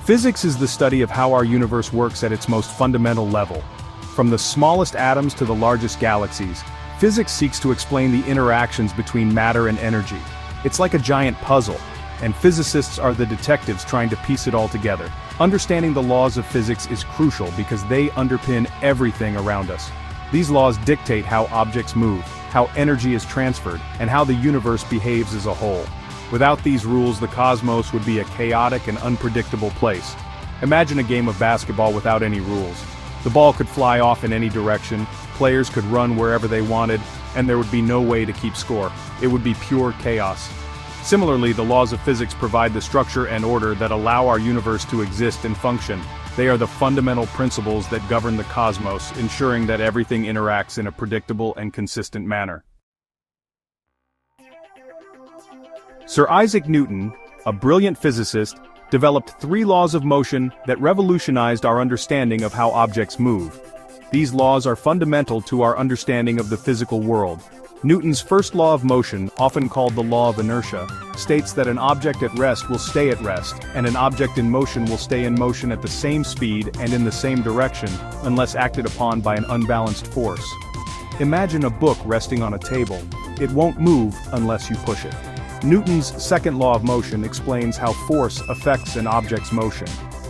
Physics is the study of how our universe works at its most fundamental level. From the smallest atoms to the largest galaxies, physics seeks to explain the interactions between matter and energy. It's like a giant puzzle, and physicists are the detectives trying to piece it all together. Understanding the laws of physics is crucial because they underpin everything around us. These laws dictate how objects move, how energy is transferred, and how the universe behaves as a whole. Without these rules, the cosmos would be a chaotic and unpredictable place. Imagine a game of basketball without any rules. The ball could fly off in any direction, players could run wherever they wanted, and there would be no way to keep score. It would be pure chaos. Similarly, the laws of physics provide the structure and order that allow our universe to exist and function. They are the fundamental principles that govern the cosmos, ensuring that everything interacts in a predictable and consistent manner. Sir Isaac Newton, a brilliant physicist, developed 3 laws of motion that revolutionized our understanding of how objects move. These laws are fundamental to our understanding of the physical world. Newton's first law of motion, often called the law of inertia, states that an object at rest will stay at rest, and an object in motion will stay in motion at the same speed and in the same direction, unless acted upon by an unbalanced force. Imagine a book resting on a table. It won't move unless you push it. Newton's second law of motion explains how force affects an object's motion.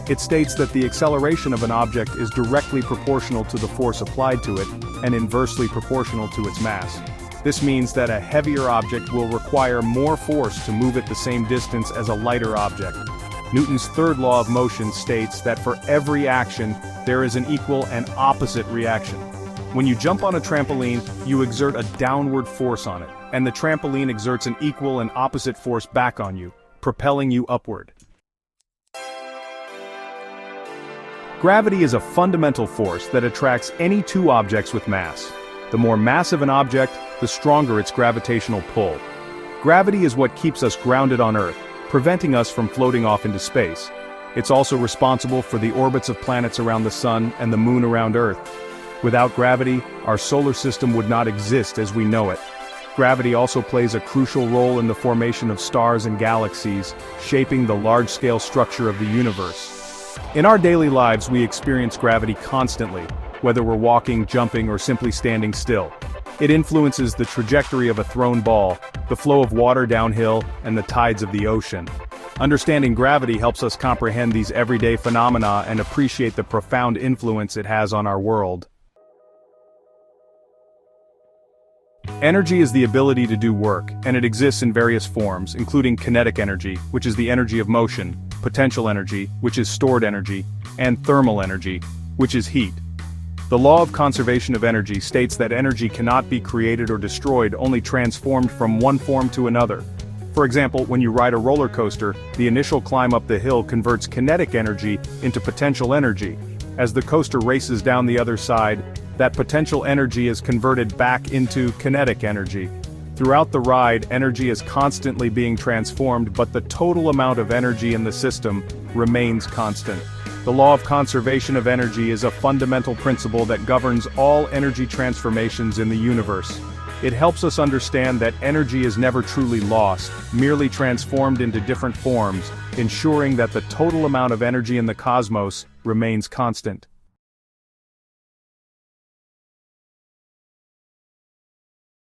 It states that the acceleration of an object is directly proportional to the force applied to it, and inversely proportional to its mass. This means that a heavier object will require more force to move it the same distance as a lighter object. Newton's third law of motion states that for every action, there is an equal and opposite reaction. When you jump on a trampoline, you exert a downward force on it, and the trampoline exerts an equal and opposite force back on you, propelling you upward. Gravity is a fundamental force that attracts any 2 objects with mass. The more massive an object, the stronger its gravitational pull. Gravity is what keeps us grounded on Earth, preventing us from floating off into space. It's also responsible for the orbits of planets around the Sun and the Moon around Earth. Without gravity, our solar system would not exist as we know it. Gravity also plays a crucial role in the formation of stars and galaxies, shaping the large-scale structure of the universe. In our daily lives, we experience gravity constantly, whether we're walking, jumping, or simply standing still. It influences the trajectory of a thrown ball, the flow of water downhill, and the tides of the ocean. Understanding gravity helps us comprehend these everyday phenomena and appreciate the profound influence it has on our world. Energy is the ability to do work, and it exists in various forms, including kinetic energy, which is the energy of motion, potential energy, which is stored energy, and thermal energy, which is heat. The law of conservation of energy states that energy cannot be created or destroyed, only transformed from one form to another. For example, when you ride a roller coaster, the initial climb up the hill converts kinetic energy into potential energy. As the coaster races down the other side, that potential energy is converted back into kinetic energy. Throughout the ride, energy is constantly being transformed, but the total amount of energy in the system remains constant. The law of conservation of energy is a fundamental principle that governs all energy transformations in the universe. It helps us understand that energy is never truly lost, merely transformed into different forms, ensuring that the total amount of energy in the cosmos remains constant.